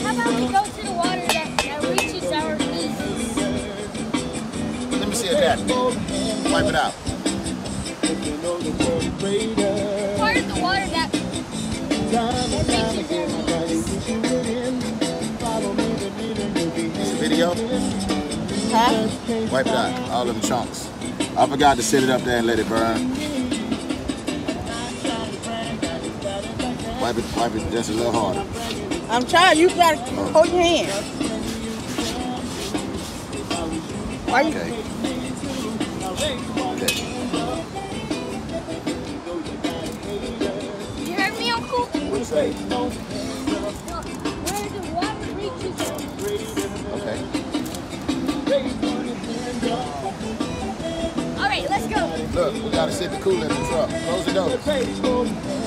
How about we go to the water that reaches our knees? Let me see it that. Wipe it out. Part of the water that reaches our knees. It's a video. Huh? Wipe it out. All them chunks. I forgot to sit it up there and let it burn. Wipe it just a little harder. I'm trying. You gotta hold your hand. Why you? Okay. Okay. You heard me, Uncle? What you say? Where the water reaches. Okay. All right, let's go. Look, we gotta sit the cooler in the truck. Close the door.